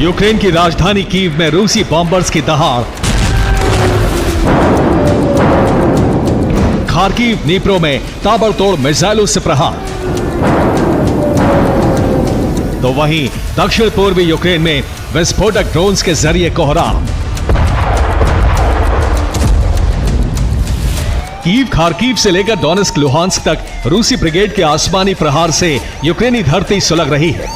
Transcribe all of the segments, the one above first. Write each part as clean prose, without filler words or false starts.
Ukraine की राजधानी Kyiv में रूसी बॉम्बर्स की दहाड़। खार्किव नीप्रो में ताबड़तोड़ मिसाइलों से प्रहार। तो वहीं दक्षिण पूर्वी यूक्रेन में विस्फोटक ड्रोन्स के जरिए कोहराम। कीव खार्किव से लेकर डोनेस्क लुहांस्क तक रूसी ब्रिगेड के आसमानी प्रहार से यूक्रेनी धरती सुलग रही है।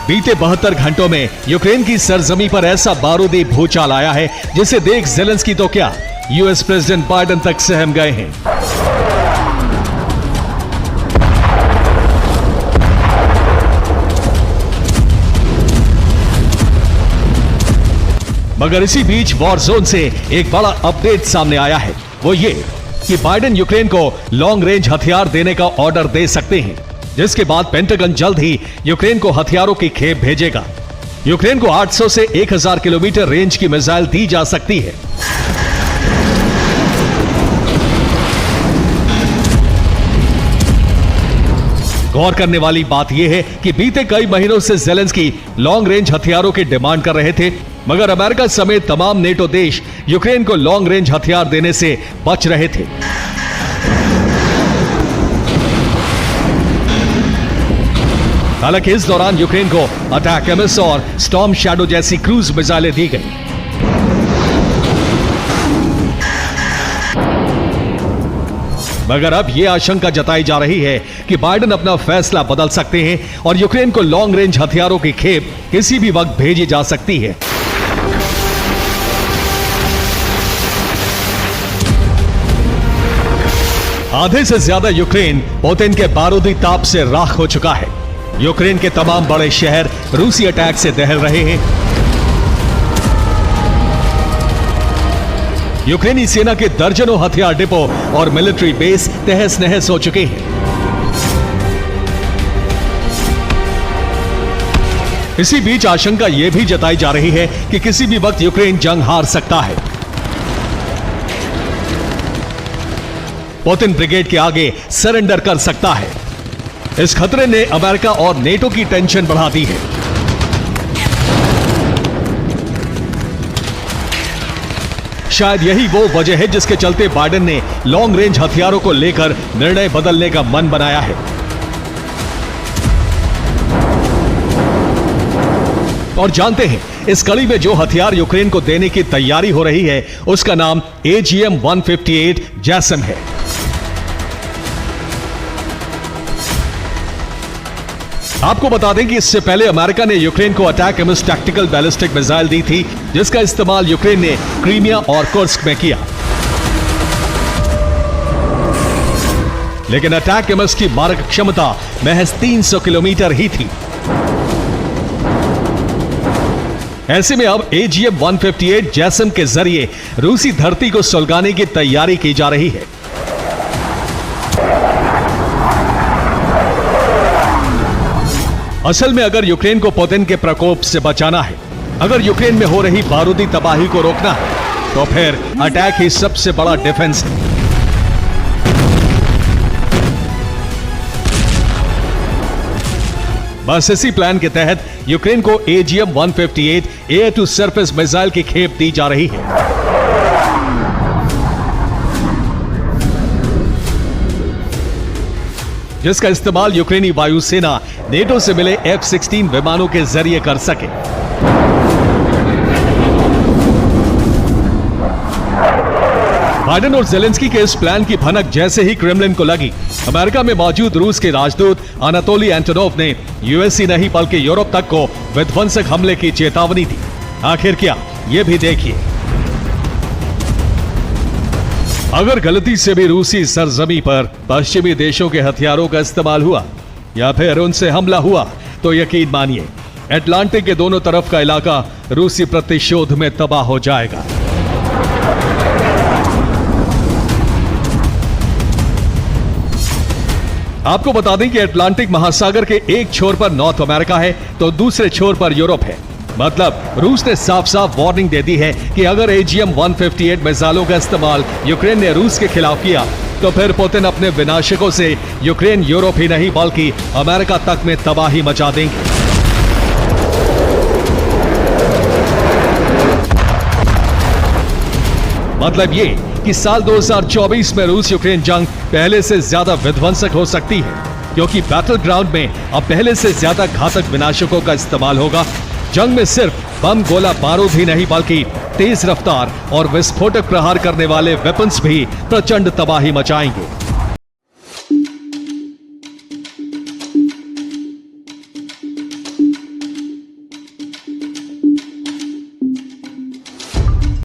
बीते 72 घंटों में यूक्रेन की सरजमी पर ऐसा बारूदी भूचाल आया है जिसे देख ज़ेलेंस्की तो क्या, यूएस प्रेसिडेंट बाइडेन तक सहम गए हैं। मगर इसी बीच वॉर जोन से एक बड़ा अपडेट सामने आया है। वो ये कि बाइडेन यूक्रेन को लॉन्ग रेंज हथियार देने का ऑर्डर दे सकते हैं, जिसके बाद पेंटागन जल्द ही यूक्रेन को हथियारों की खेप भेजेगा। यूक्रेन को 800 से 1000 किलोमीटर रेंज की मिसाइल दी जा सकती है। गौर करने वाली बात यह है कि बीते कई महीनों से ज़ेलेंस्की लॉन्ग रेंज हथियारों की डिमांड कर रहे थे, मगर अमेरिका समेत तमाम नेटो देश यूक्रेन को लॉन्ग रेंज हथियार देने से बच रहे थे। हालांकि इस दौरान यूक्रेन को अटैक एमएस और स्टॉर्म शैडो जैसी क्रूज मिसाइलें दी गई। मगर अब यह आशंका जताई जा रही है कि बाइडेन अपना फैसला बदल सकते हैं और यूक्रेन को लॉन्ग रेंज हथियारों की खेप किसी भी वक्त भेजी जा सकती है। आधे से ज्यादा यूक्रेन पुतिन के बारूदी ताप से राख हो चुका है। यूक्रेन के तमाम बड़े शहर रूसी अटैक से दहल रहे हैं। यूक्रेनी सेना के दर्जनों हथियार डिपो और मिलिट्री बेस तहस नहस हो चुके हैं। इसी बीच आशंका यह भी जताई जा रही है कि किसी भी वक्त यूक्रेन जंग हार सकता है। पुतिन ब्रिगेड के आगे सरेंडर कर सकता है। इस खतरे ने अमेरिका और नेटो की टेंशन बढ़ा दी है। शायद यही वो वजह है जिसके चलते बाइडेन ने लॉन्ग रेंज हथियारों को लेकर निर्णय बदलने का मन बनाया है। और जानते हैं, इस कड़ी में जो हथियार यूक्रेन को देने की तैयारी हो रही है उसका नाम AGM-158 जैसम है। आपको बता दें कि इससे पहले अमेरिका ने यूक्रेन को ATACMS tactical ballistic missile दी थी, जिसका इस्तेमाल यूक्रेन ने क्रीमिया और कुर्स्क में किया। लेकिन अटैक एमएस की मारक क्षमता महज 300 किलोमीटर ही थी। ऐसे में अब AGM-158 जैसम के जरिए रूसी धरती को सुलगाने की तैयारी की जा रही है। असल में अगर यूक्रेन को पुतिन के प्रकोप से बचाना है, अगर यूक्रेन में हो रही बारूदी तबाही को रोकना है, तो फिर अटैक ही सबसे बड़ा डिफेंस है। बस इसी प्लान के तहत यूक्रेन को AGM-158 air to surface missile की खेप दी जा रही है। जिसका इस्तेमाल यूक्रेनी वायुसेना नेटो से मिले F-16 विमानों के जरिए कर सके। बाइडेन और ज़ेलेंस्की के इस प्लान की भनक जैसे ही क्रेमलिन को लगी, अमेरिका में मौजूद रूस के राजदूत अनातोली एंटोनोव ने यूएस ही नहीं बल्कि यूरोप तक को विध्वंसक हमले की चेतावनी दी। आखिर क्या, ये भी देखिए। अगर गलती से भी रूसी सरजमी पर पश्चिमी देशों के हथियारों का इस्तेमाल हुआ या फिर उनसे हमला हुआ, तो यकीन मानिए अटलांटिक के दोनों तरफ का इलाका रूसी प्रतिशोध में तबाह हो जाएगा। आपको बता दें कि अटलांटिक महासागर के एक छोर पर नॉर्थ अमेरिका है तो दूसरे छोर पर यूरोप है। मतलब रूस ने साफ साफ वार्निंग दे दी है कि अगर AGM-158 मिसाइलों का इस्तेमाल यूक्रेन ने रूस के खिलाफ किया तो फिर पुतिन अपने विनाशकों से यूक्रेन यूरोप ही नहीं बल्कि अमेरिका तक में तबाही मचा देंगे। मतलब ये कि साल 2024 में रूस यूक्रेन जंग पहले से ज्यादा विध्वंसक हो सकती है, क्योंकि बैटल ग्राउंड में अब पहले से ज्यादा घातक विनाशकों का इस्तेमाल होगा। जंग में सिर्फ बम गोला बारूद ही नहीं बल्कि तेज रफ्तार और विस्फोटक प्रहार करने वाले वेपन्स भी प्रचंड तबाही मचाएंगे।